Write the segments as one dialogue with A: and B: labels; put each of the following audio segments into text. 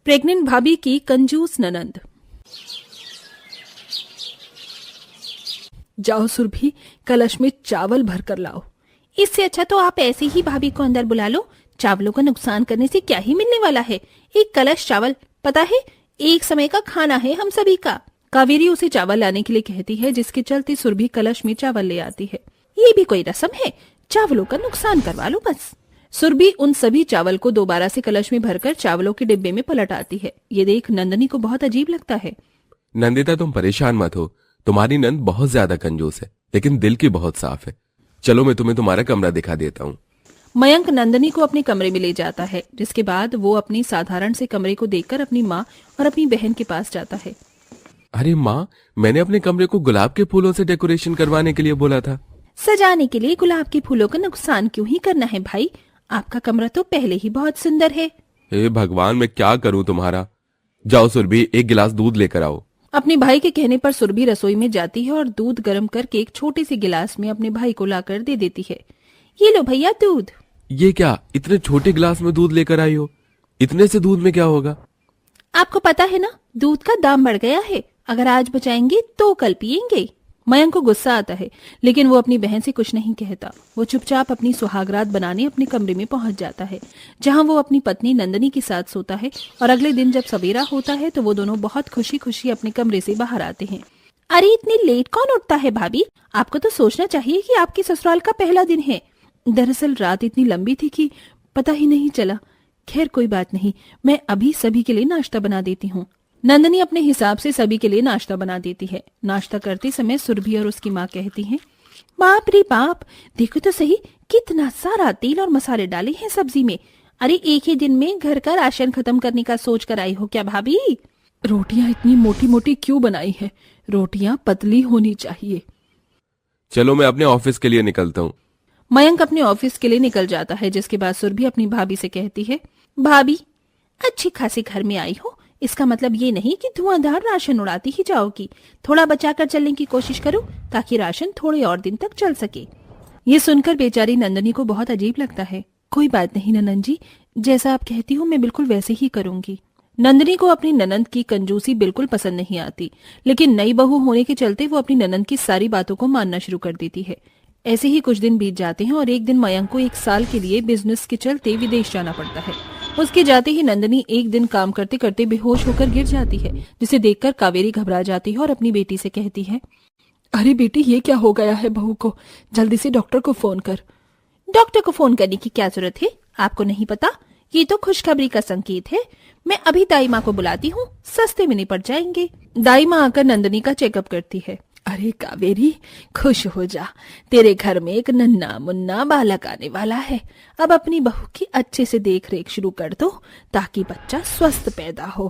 A: Pregnant भाभी की कंजूस ननंद। जाओ सुरभि, कलश में चावल भर कर लाओ। इससे अच्छा तो आप ऐसे ही भाभी को अंदर बुला लो। चावलों का नुकसान करने से क्या ही मिलने वाला है। एक कलश चावल, पता है, एक समय का खाना है हम सभी का। कावेरी उसे चावल लाने के लिए कहती है, जिसके चलते सुरभि कलश में चावल ले आती है। ये भी कोई रस्म है? चावलों का नुकसान करवा लो बस। सुरभि उन सभी चावल को दोबारा से कलश में भरकर चावलों के डिब्बे में पलट आती है। ये देख नंदनी को बहुत अजीब लगता है।
B: नंदिता, तुम परेशान मत हो। तुम्हारी नंद बहुत ज्यादा कंजूस है, लेकिन दिल की बहुत साफ है। चलो मैं तुम्हें तुम्हारा कमरा दिखा देता हूँ।
A: मयंक नंदनी को अपने कमरे में ले जाता है, जिसके बाद वो अपनी साधारण से कमरे को देखकर अपनी माँ और अपनी बहन के पास जाता है।
B: अरे माँ, मैंने अपने कमरे को गुलाब के फूलों से डेकोरेशन करवाने के लिए बोला था।
A: सजाने के लिए गुलाब के फूलों का नुकसान क्यों ही करना है भाई? आपका कमरा तो पहले ही बहुत सुंदर है।
B: हे भगवान, मैं क्या करूँ तुम्हारा। जाओ सुरभि, एक गिलास दूध लेकर आओ।
A: अपने भाई के कहने पर सुरभि रसोई में जाती है और दूध गर्म करके एक छोटे से गिलास में अपने भाई को लाकर दे देती है। ये लो भैया दूध।
B: ये क्या, इतने छोटे गिलास में दूध लेकर आई हो? इतने से दूध में क्या होगा?
A: आपको पता है ना, दूध का दाम बढ़ गया है। अगर आज बचाएंगे तो कल पियेंगे। मयंक को गुस्सा आता है, लेकिन वो अपनी बहन से कुछ नहीं कहता। वो चुपचाप अपनी सुहागरात बनाने अपने कमरे में पहुंच जाता है, जहां वो अपनी पत्नी नंदनी के साथ सोता है। और अगले दिन जब सवेरा होता है तो वो दोनों बहुत खुशी खुशी अपने कमरे से बाहर आते हैं। अरे इतनी लेट कौन उठता है भाभी? आपको तो सोचना चाहिए कि आपकी ससुराल का पहला दिन है। दरअसल रात इतनी लंबी थी कि पता ही नहीं चला। खैर कोई बात नहीं, मैं अभी सभी के लिए नाश्ता बना देती हूँ। नंदनी अपने हिसाब से सभी के लिए नाश्ता बना देती है। नाश्ता करते समय सुरभि और उसकी माँ कहती हैं, बाप रे बाप, देखो तो सही कितना सारा तेल और मसाले डाले हैं सब्जी में। अरे एक ही दिन में घर का राशन खत्म करने का सोच कर आई हो क्या भाभी? रोटियां इतनी मोटी मोटी क्यों बनाई है? रोटियां पतली होनी चाहिए।
B: चलो मैं अपने ऑफिस के लिए निकलता हूँ।
A: मयंक अपने ऑफिस के लिए निकल जाता है, जिसके बाद सुरभि अपनी भाभी से कहती है, भाभी अच्छी खासी घर में आई हो, इसका मतलब ये नहीं कि धुआंधार राशन उड़ाती ही जाओगी। थोड़ा बचाकर चलने की कोशिश करो ताकि राशन थोड़े और दिन तक चल सके। ये सुनकर बेचारी नंदनी को बहुत अजीब लगता है। कोई बात नहीं ननंद जी, जैसा आप कहती हो मैं बिल्कुल वैसे ही करूंगी। नंदनी को अपनी ननंद की कंजूसी बिल्कुल पसंद नहीं आती, लेकिन नई बहू होने के चलते वो अपनी ननंद की सारी बातों को मानना शुरू कर देती है। ऐसे ही कुछ दिन बीत जाते हैं और एक दिन मयंक को 1 साल के लिए बिजनेस के चलते विदेश जाना पड़ता है। उसके जाते ही नंदनी एक दिन काम करते करते बेहोश होकर गिर जाती है, जिसे देखकर कावेरी घबरा जाती है और अपनी बेटी से कहती है, अरे बेटी ये क्या हो गया है बहू को? जल्दी से डॉक्टर को फोन कर। डॉक्टर को फोन करने की क्या जरूरत है? आपको नहीं पता? ये तो खुशखबरी का संकेत है। मैं अभी दाई माँ को बुलाती हूँ, सस्ते में निपट जाएंगे। दाई माँ आकर नंदनी का चेकअप करती है। अरे कावेरी, खुश हो जा, तेरे घर में एक नन्ना मुन्ना बालक आने वाला है। अब अपनी बहू की अच्छे से देख रेख शुरू कर दो ताकि बच्चा स्वस्थ पैदा हो।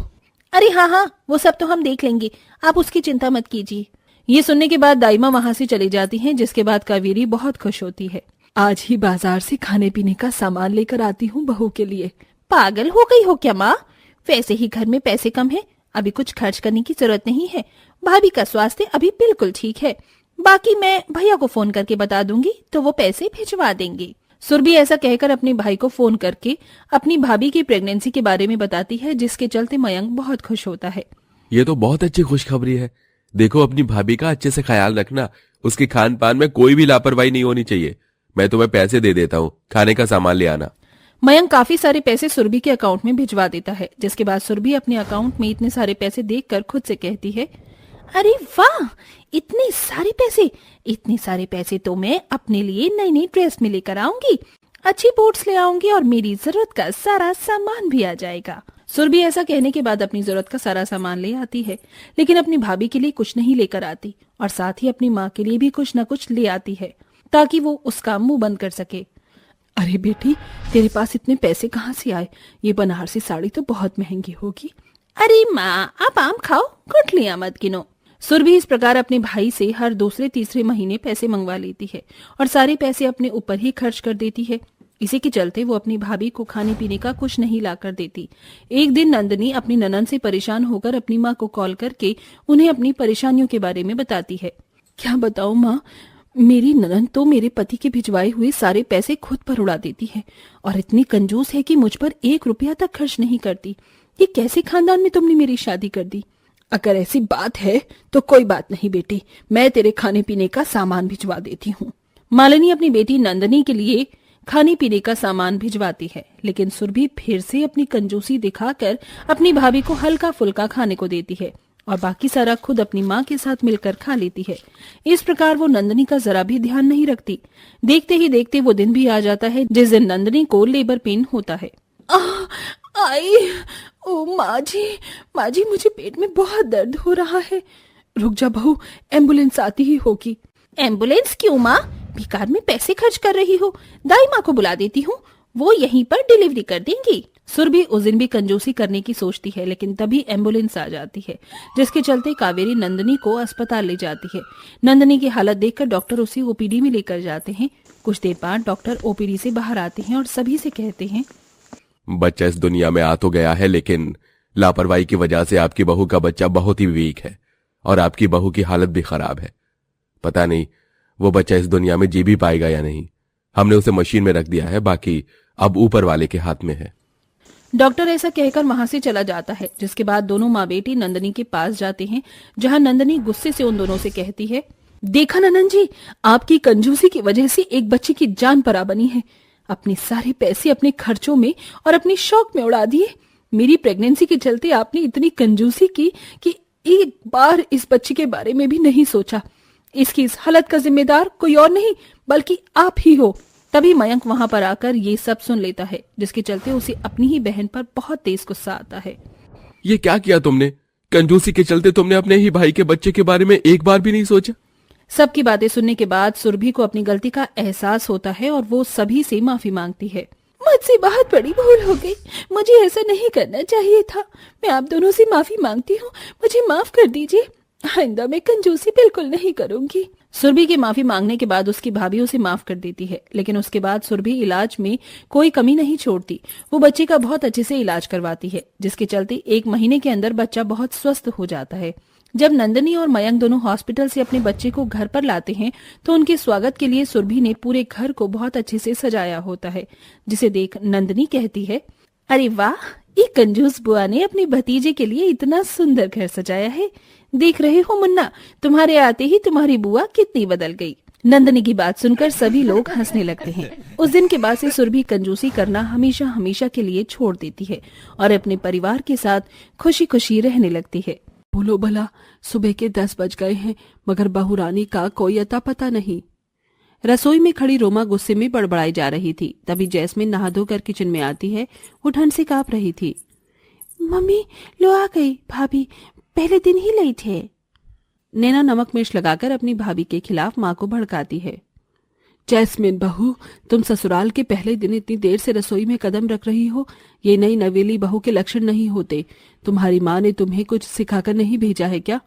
A: अरे हाँ हाँ, वो सब तो हम देख लेंगे, आप उसकी चिंता मत कीजिए। ये सुनने के बाद दाइमा वहां से चली जाती हैं, जिसके बाद कावेरी बहुत खुश होती है। आज ही बाजार से खाने पीने का सामान लेकर आती हूँ बहू के लिए। पागल हो गई हो क्या माँ? वैसे ही घर में पैसे कम है, अभी कुछ खर्च करने की जरूरत नहीं है। भाभी का स्वास्थ्य अभी बिल्कुल ठीक है। बाकी मैं भैया को फोन करके बता दूंगी तो वो पैसे भिजवा देंगे। सुरभि ऐसा कहकर अपने भाई को फोन करके अपनी भाभी की प्रेगनेंसी के बारे में बताती है, जिसके चलते मयंक बहुत खुश होता है।
B: ये तो बहुत अच्छी खुशखबरी है। देखो, अपनी भाभी का अच्छे से ख्याल रखना। उसके खान पान में कोई भी लापरवाही नहीं होनी चाहिए। मैं तुम्हें पैसे दे देता हूँ, खाने का सामान ले आना।
A: मयंक काफी सारे पैसे सुरभि के अकाउंट में भिजवा देता है, जिसके बाद सुरभि अपने अकाउंट में इतने सारे पैसे देखकर खुद से कहती है, अरे वाह, इतने सारे पैसे तो मैं अपने लिए नई नई ड्रेस में लेकर आऊंगी, अच्छी बोट्स ले आऊंगी और मेरी जरूरत का सारा सामान भी आ जाएगा। सुरभि ऐसा कहने के बाद अपनी जरूरत का सारा सामान ले आती है, लेकिन अपनी भाभी के लिए कुछ नहीं लेकर आती और साथ ही अपनी माँ के लिए भी कुछ न कुछ ले आती है ताकि वो उसका मुंह बंद कर सके। अरे बेटी, तेरे पास इतने पैसे कहाँ से आए? ये बनारसी साड़ी तो बहुत महंगी होगी। अरे माँ, आप आम खाओ, गुठलियां मत गिनो। सुरभि इस प्रकार अपने भाई से हर दूसरे तीसरे महीने पैसे मंगवा लेती है और सारे पैसे अपने ऊपर ही खर्च कर देती है। इसी के चलते वो अपनी भाभी को खाने पीने का कुछ नहीं ला कर देती। एक दिन नंदनी अपनी ननद से परेशान होकर अपनी माँ को कॉल करके उन्हें अपनी परेशानियों के बारे में बताती है। क्या बताऊं माँ, मेरी ननद तो मेरे पति के भिजवाए हुए सारे पैसे खुद पर उड़ा देती है और इतनी कंजूस है कि मुझ पर 1 रुपया तक खर्च नहीं करती। ये कैसे खानदान में तुमने मेरी शादी कर दी? अगर ऐसी बात है तो कोई बात नहीं बेटी, मैं तेरे खाने पीने का सामान भिजवा देती हूँ। मालिनी अपनी बेटी नंदनी के लिए खाने पीने का सामान भिजवाती है, लेकिन सुरभि फिर से अपनी कंजूसी दिखाकर अपनी भाभी को हल्का फुल्का खाने को देती है और बाकी सारा खुद अपनी माँ के साथ मिलकर खा लेती है। इस प्रकार वो नंदनी का जरा भी ध्यान नहीं रखती। देखते ही देखते वो दिन भी आ जाता है जिस दिन नंदनी को लेबर पेन होता है। आई, ओ माँ जी मुझे पेट में बहुत दर्द हो रहा है। रुक जा बहू, एम्बुलेंस आती ही होगी। एम्बुलेंस क्यों माँ? बेकार में पैसे खर्च कर रही हो। दाई माँ को बुला देती हूँ, वो यहीं पर डिलीवरी कर देंगी। सुरभि उस दिन भी कंजूसी करने की सोचती है, लेकिन तभी एम्बुलेंस आ जाती है, जिसके चलते कावेरी नंदनी को अस्पताल ले जाती है। नंदनी की हालत देखकर डॉक्टर उसे ओपीडी में लेकर जाते हैं। कुछ देर बाद डॉक्टर ओपीडी से बाहर आते हैं और सभी से कहते हैं,
B: बच्चा इस दुनिया में आ तो गया है, लेकिन लापरवाही की वजह से आपकी बहू का बच्चा बहुत ही वीक है और आपकी बहू की हालत भी खराब है। पता नहीं वो बच्चा इस दुनिया में जी भी पाएगा या नहीं। हमने उसे मशीन में रख दिया है, बाकी अब ऊपर वाले के हाथ में है।
A: डॉक्टर ऐसा कहकर वहां से चला जाता है, जिसके बाद दोनों माँ बेटी नंदनी के पास जाते हैं, जहां नंदनी गुस्से से उन दोनों से कहती है, देखा नंदन जी, आपकी कंजूसी की वजह से एक बच्चे की जान परा बनी है। अपने सारे पैसे अपने खर्चों में और अपने शौक में उड़ा दिए। मेरी प्रेगनेंसी के चलते आपने इतनी कंजूसी की कि एक बार इस बच्चे के बारे में भी नहीं सोचा। इसकी इस हालत का जिम्मेदार कोई और नहीं बल्कि आप ही हो। तभी मयंक वहां पर आकर ये सब सुन लेता है, जिसके चलते उसे अपनी ही बहन पर बहुत तेज गुस्सा आता है।
B: ये क्या किया तुमने? कंजूसी के चलते तुमने अपने ही भाई के बच्चे के बारे में एक बार भी नहीं सोचा?
A: सबकी बातें सुनने के बाद सुरभि को अपनी गलती का एहसास होता है और वो सभी से माफी मांगती है। मुझसे बहुत बड़ी भूल हो गई, मुझे ऐसा नहीं करना चाहिए था। मैं आप दोनों से माफी मांगती हूँ, मुझे माफ कर दीजिए। आइंदा मैं कंजूसी बिल्कुल नहीं करूंगी। सुरभि के माफी मांगने के बाद उसकी भाभी उसे माफ कर देती है, लेकिन उसके बाद सुरभि इलाज में कोई कमी नहीं छोड़ती। वो बच्चे का बहुत अच्छे से इलाज करवाती है, जिसके चलते 1 महीने के अंदर बच्चा बहुत स्वस्थ हो जाता है। जब नंदनी और मयंक दोनों हॉस्पिटल से अपने बच्चे को घर पर लाते हैं, तो उनके स्वागत के लिए सुरभि ने पूरे घर को बहुत अच्छे से सजाया होता है, जिसे देख नंदनी कहती है, अरे वाह, ये कंजूस बुआ ने अपने भतीजे के लिए इतना सुंदर घर सजाया है। देख रहे हो मुन्ना, तुम्हारे आते ही तुम्हारी बुआ कितनी बदल गई। नंदनी की बात सुनकर सभी लोग हंसने लगते हैं। उस दिन के बाद से सुरभि कंजूसी करना हमेशा हमेशा के लिए छोड़ देती है और अपने परिवार के साथ खुशी खुशी रहने लगती है।
C: बोलो भला, सुबह के 10 बज गए हैं मगर बहू रानी का कोई अता पता नहीं। रसोई में खड़ी रोमा गुस्से में बड़बड़ाई जा रही थी। तभी जैस्मिन नहा धोकर किचन में आती है। वो ठंड से कांप रही थी।
A: मम्मी, लो आ गई भाभी, पहले दिन ही लेट है।
C: नैना नमक मिर्च लगाकर अपनी भाभी के खिलाफ माँ को भड़काती है। जैस्मिन बहू, तुम ससुराल के पहले दिन इतनी देर से रसोई में कदम रख रही हो, ये नई नवेली बहू के लक्षण नहीं होते। तुम्हारी माँ ने तुम्हें कुछ सिखाकर नहीं भेजा है क्या?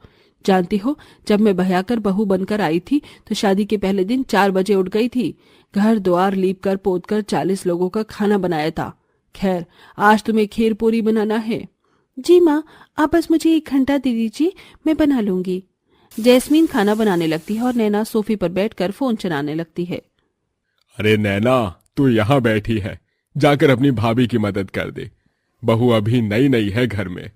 C: जानती हो, जब मैं भयाकर बहू बनकर आई थी तो शादी के पहले दिन 4 बजे उठ गई थी। घर द्वार लीप कर पोत कर 40 लोगों का खाना बनाया था। खैर, आज तुम्हें खीर पूरी बनाना है।
A: जी माँ, आप बस मुझे 1 घंटा दे दीजिए, मैं बना लूंगी।
C: जैस्मीन खाना बनाने लगती है और नैना सोफे पर बैठकर फोन चलाने लगती है।
D: अरे नैना, तू यहाँ बैठी है, जाकर अपनी भाभी की मदद कर दे। बहू अभी नई नई है घर में।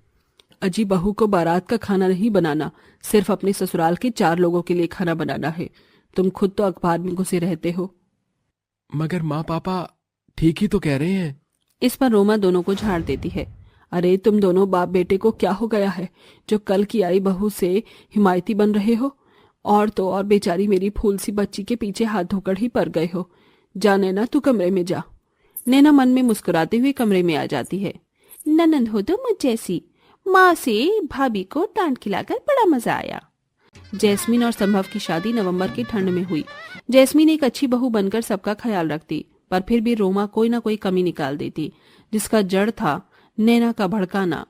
C: अजी, बहू को बारात का खाना नहीं बनाना, सिर्फ अपने ससुराल के 4 लोगों के लिए खाना बनाना है। तुम खुद तो अखबार में घुसे रहते हो।
B: मगर माँ पापा ठीक ही तो कह रहे हैं।
C: इस पर रोमा दोनों को झाड़ देती है। अरे तुम दोनों बाप बेटे को क्या हो गया है जो कल की आई बहू से हिमायती बन रहे हो? और तो और बेचारी मेरी फूल सी बच्ची के पीछे हाथ धोकर ही पड़ गए हो। जा नैना, तू कमरे में जा। नैना मन में मुस्कुराते हुए कमरे में आ जाती है।
A: ननंद हो तो मुझ जैसी, माँ से भाभी को डांट खिलाकर बड़ा मजा आया।
C: जैस्मीन और संभव की शादी नवंबर की ठंड में हुई। जैस्मीन एक अच्छी बहू बनकर सबका ख्याल रखती, पर फिर भी रोमा कोई ना कोई कमी निकाल देती, जिसका जड़ था नैना का भड़काना।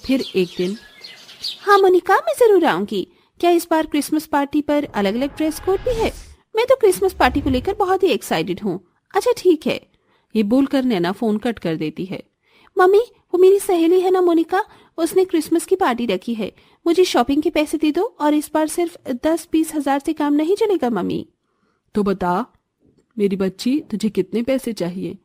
C: फिर एक दिन,
A: हाँ मोनिका, मैं जरूर आऊंगी। क्या इस बार क्रिसमस पार्टी पर अलग अलग ड्रेस कोड भी है? मैं तो क्रिसमस पार्टी को लेकर बहुत ही एक्साइटेड हूँ। अच्छा ठीक है।
C: ये बोलकर नैना फोन कट कर देती है।
A: मम्मी, वो मेरी सहेली है ना मोनिका, उसने क्रिसमस की पार्टी रखी है। मुझे शॉपिंग के पैसे दे दो, और इस बार सिर्फ 10-20 हजार से काम नहीं चलेगा मम्मी।
C: तो बता मेरी बच्ची, तुझे कितने पैसे चाहिए?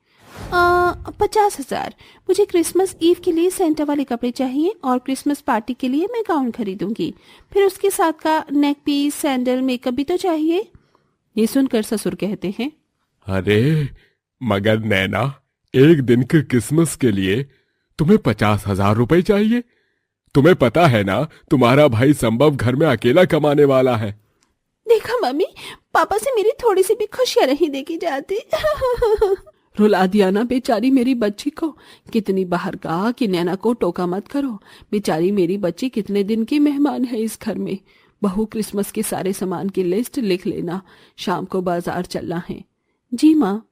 A: 50,000। मुझे क्रिसमस ईव के लिए सेंटा वाले कपड़े चाहिए और क्रिसमस पार्टी के लिए मैं गाउन खरीदूंगी। फिर उसके साथ का नेक पीस, सैंडल, मेकअप भी तो चाहिए।
C: ये सुनकर ससुर कहते हैं,
D: अरे मगर नैना, एक दिन के क्रिसमस के लिए तुम्हें 50,000 रुपए चाहिए? तुम्हें पता है ना, तुम्हारा भाई संभव घर में अकेला कमाने वाला है।
A: देखा मम्मी, पापा से मेरी थोड़ी सी भी खुशियां नहीं देखी जाती।
C: रुला दिया ना बेचारी मेरी बच्ची को। कितनी बाहर कहा कि नैना को टोका मत करो, बेचारी मेरी बच्ची कितने दिन की मेहमान है इस घर में। बहू, क्रिसमस के सारे सामान की लिस्ट लिख लेना, शाम को बाजार चलना है।
A: जी माँ।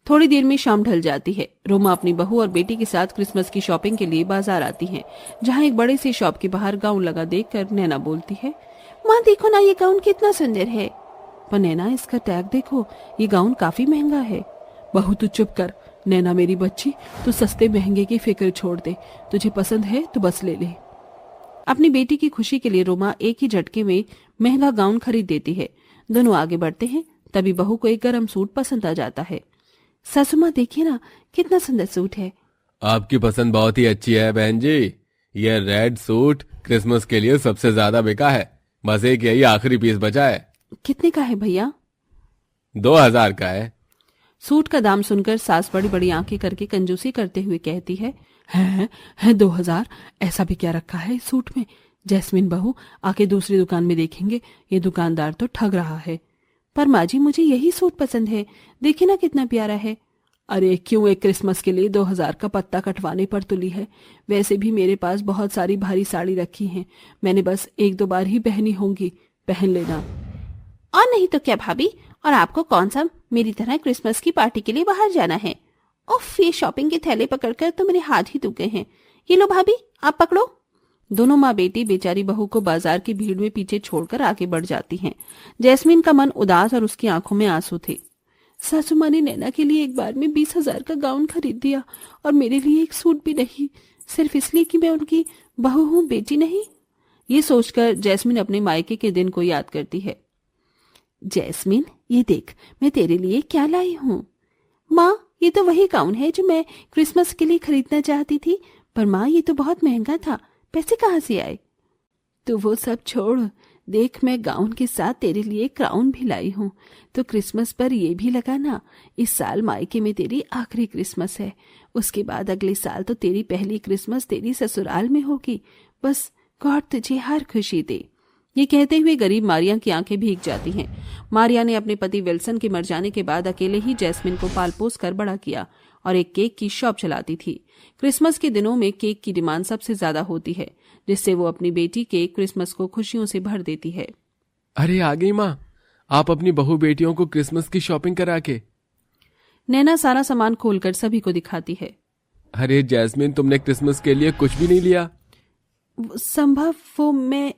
C: थोड़ी देर में शाम ढल जाती है। रोमा अपनी बहू और बेटी के साथ क्रिसमस की शॉपिंग के लिए बाजार आती हैं, जहाँ एक बड़े से शॉप के बाहर गाउन लगा देखकर नैना बोलती है,
A: माँ देखो ना, ये गाउन कितना सुंदर है।
C: पर नैना, इसका टैग देखो, ये गाउन काफी महंगा है। बहू तू चुप कर। नैना मेरी बच्ची, तू सस्ते महंगे की फिक्र छोड़ दे, तुझे पसंद है तो बस ले ले। अपनी बेटी की खुशी के लिए रोमा एक ही झटके में महंगा गाउन खरीद देती है। दोनों आगे बढ़ते हैं, तभी बहू को एक गर्म सूट पसंद आ जाता है।
A: सासू माँ देखिए ना, कितना सुंदर सूट है।
B: आपकी पसंद बहुत ही अच्छी है बहन जी। यह रेड सूट क्रिसमस के लिए सबसे ज्यादा बिका है। बस एक यही आखिरी पीस बचा है।
C: कितने का है भैया?
B: 2,000 का है।
C: सूट का दाम सुनकर सास बड़ी बड़ी आंखें करके कंजूसी करते हुए कहती है 2,000? ऐसा भी क्या रखा है इस सूट में? जैस्मिन बहू, आके दूसरी दुकान में देखेंगे, ये दुकानदार तो ठग रहा है।
A: पर माँ जी, मुझे यही सूट पसंद है, देखिए ना कितना प्यारा है।
C: अरे क्यों एक क्रिसमस के लिए 2,000 का पत्ता कटवाने पर तुली है? वैसे भी मेरे पास बहुत सारी भारी साड़ी रखी हैं, मैंने बस 1-2 बार ही पहनी होंगी, पहन लेना।
A: और नहीं तो क्या भाभी, और आपको कौन सा मेरी तरह क्रिसमस की पार्टी के लिए बाहर जाना है? उफ, ये शॉपिंग के थैले पकड़कर तो मेरे हाथ ही दुख गए हैं। ये लो भाभी, आप पकड़ो।
C: दोनों माँ बेटी बेचारी बहू को बाजार की भीड़ में पीछे छोड़कर आगे बढ़ जाती हैं। जैस्मिन का मन उदास और उसकी आंखों में आंसू थे।
A: सासू माँ ने नैना के लिए एक बार में 20,000 का गाउन खरीद दिया और मेरे लिए एक सूट भी नहीं, सिर्फ इसलिए कि मैं उनकी बहू हूँ, बेटी नहीं।
C: ये सोचकर जैस्मिन अपने मायके के दिन को याद करती है।
A: जैस्मिन, ये देख, मैं तेरे लिए क्या लाई हूँ। माँ, ये तो वही गाउन है जो मैं क्रिसमस के लिए खरीदना चाहती थी, पर माँ ये तो बहुत महंगा था, पैसे कहाँ से आए?
C: तो वो सब छोड़, देख मैं गाउन के साथ तेरे लिए क्राउन भी लाई हूँ, तो क्रिसमस पर ये भी लगाना। इस साल मायके में तेरी आखिरी क्रिसमस है, उसके बाद अगले साल तो तेरी पहली क्रिसमस तेरी ससुराल में होगी। बस गॉड तुझे हर खुशी दे। ये कहते हुए गरीब मारिया की आंखें भीग जाती हैं। मारिया ने अपने पति विल्सन के मर जाने के बाद अकेले ही जैस्मिन को पाल पोस कर बड़ा किया और एक केक की शॉप चलाती थी। क्रिसमस के दिनों में केक की डिमांड सबसे ज्यादा होती है, जिससे वो अपनी बेटी के क्रिसमस को खुशियों से भर देती है।
B: अरे आ गई माँ, आप अपनी बहू बेटियों को क्रिसमस की शॉपिंग करा के।
C: नैना सारा सामान खोलकर सभी को दिखाती है।
B: अरे जैस्मिन, तुमने क्रिसमस के लिए कुछ भी नहीं लिया?
C: संभव, वो मैं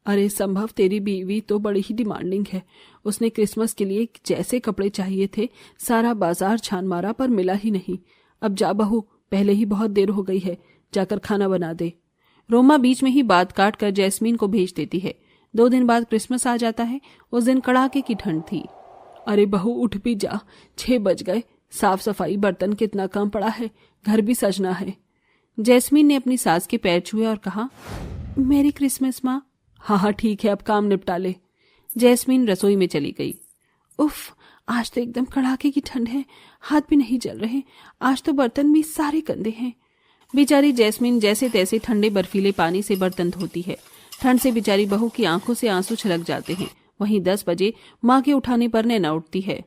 C: अरे संभव, तेरी बीवी तो बड़ी ही डिमांडिंग है। उसने क्रिसमस के लिए जैसे कपड़े चाहिए थे सारा बाजार छान मारा पर मिला ही नहीं। अब जा बहू, पहले ही बहुत देर हो गई है, जाकर खाना बना दे। रोमा बीच में ही बात काट कर जैस्मिन को भेज देती है। 2 दिन बाद क्रिसमस आ जाता है। उस दिन कड़ाके की ठंड थी। अरे बहू उठ भी जा, 6 बज गए। साफ सफाई, बर्तन कितना काम पड़ा है, घर भी सजना है। जैस्मिन ने अपनी सास के पैर छुए और कहा,
A: मेरी क्रिसमस माँ।
C: हाँ ठीक है, अब काम निपटा ले।
A: जैस्मिन रसोई में चली गई। उफ, आज तो एकदम कड़ाके की ठंड है, हाथ भी नहीं जल रहे। आज तो बर्तन भी सारे गंदे हैं।
C: बेचारी जैस्मिन जैसे तैसे ठंडे बर्फीले पानी से बर्तन धोती है। ठंड से बेचारी बहू की आंखों से आंसू छलक जाते हैं। वहीं 10 बजे माँ के उठाने पर नैना उठती है।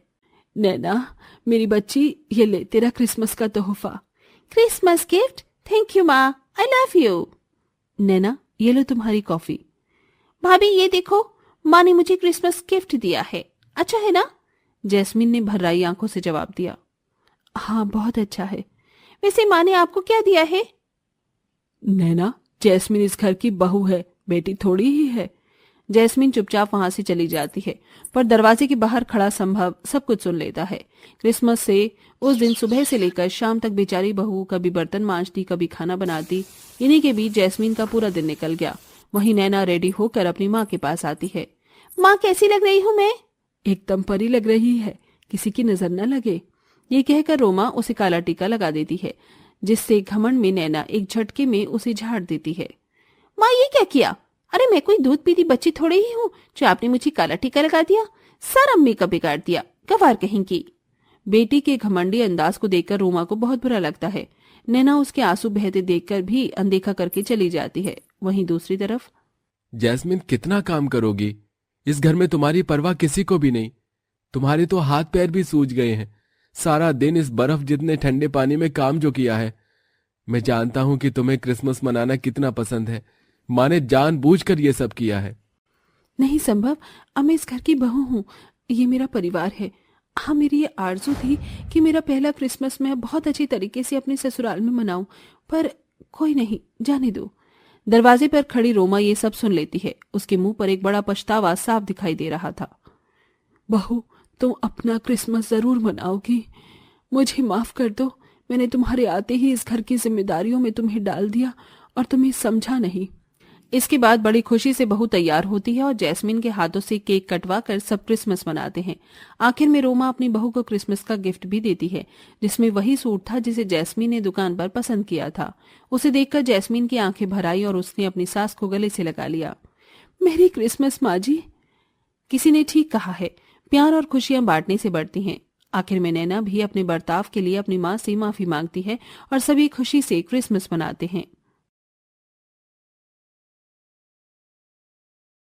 A: नैना मेरी बच्ची, ये ले तेरा क्रिसमस का तोहफा। Christmas gift? थैंक यू माँ, आई लव यू।
C: नैना ये लो तुम्हारी कॉफी।
A: भाभी ये देखो, माँ ने मुझे क्रिसमस गिफ्ट दिया है, अच्छा है ना?
C: जैस्मिन ने भर्राई आंखों से जवाब दिया।
A: हाँ बहुत अच्छा है। वैसे माँ ने आपको क्या दिया है?
C: नैना, जैस्मिन इस घर की बहू है, बेटी थोड़ी ही है। जैस्मिन चुपचाप वहां से चली जाती है, पर दरवाजे के बाहर खड़ा संभव सब कुछ सुन लेता है। क्रिसमस से उस दिन सुबह से लेकर शाम तक बेचारी बहू कभी बर्तन मांजती, कभी खाना बनाती। इन्हीं के बीच जैस्मिन का पूरा दिन निकल गया। वहीं नैना रेडी होकर अपनी माँ के पास आती है।
A: माँ कैसी लग रही हूँ मैं?
C: एकदम परी लग रही है, किसी की नजर न लगे। ये कहकर रोमा उसे काला टीका लगा देती है, जिससे घमंड में नैना एक झटके में उसे झाड़ देती है।
A: माँ ये क्या किया? अरे मैं कोई दूध पीती बच्ची थोड़ी ही हूँ जो आपने मुझे काला टीका लगा दिया। सारा मेकअप बिगाड़ दिया, गवार कहेंगी।
C: बेटी के घमंडी अंदाज को देखकर रोमा को बहुत बुरा लगता है। नैना उसके आंसू बहते देखकर भी अनदेखा करके चली जाती है। वहीं दूसरी तरफ
B: जैस्मिन, कितना काम करोगी? इस घर में तुम्हारी परवाह किसी को भी नहीं। तुम्हारे तो हाथ पैर भी सूज गए हैं। सारा दिन इस बर्फ जितने ठंडे पानी में काम जो किया है। मैं जानता हूं कि तुम्हें क्रिसमस मनाना कितना पसंद है। माँ ने जानबूझकर ये सब किया है।
C: नहीं संभव, अब मैं इस घर की बहू हूँ, ये मेरा परिवार है। हाँ, मेरी ये आरजू थी कि मेरा पहला क्रिसमस मैं बहुत अच्छी तरीके से अपने ससुराल में मनाऊं, पर कोई नहीं, जाने दो। दरवाजे पर खड़ी रोमा ये सब सुन लेती है। उसके मुंह पर एक बड़ा पछतावा साफ दिखाई दे रहा था। बहू, तुम अपना क्रिसमस जरूर मनाओगी। मुझे माफ कर दो, मैंने तुम्हारे आते ही इस घर की जिम्मेदारियों में तुम्हें डाल दिया और तुम्हें समझा नहीं।
A: इसके बाद बड़ी खुशी से बहू तैयार होती है और जैस्मिन के हाथों से केक कटवा कर सब क्रिसमस मनाते हैं। आखिर में रोमा अपनी बहू को क्रिसमस का गिफ्ट भी देती है, जिसमें वही सूट था जिसे जैस्मिन ने दुकान पर पसंद किया था। उसे देखकर जैस्मिन की आंखें भर आई और उसने अपनी सास को गले से लगा लिया।
C: मेरी क्रिसमस माँ जी।
A: किसी ने ठीक कहा है, प्यार और खुशियां बांटने से बढ़ती हैं। आखिर में नैना भी अपने बर्ताव के लिए अपनी माँ से माफी मांगती है और सभी खुशी से क्रिसमस मनाते हैं।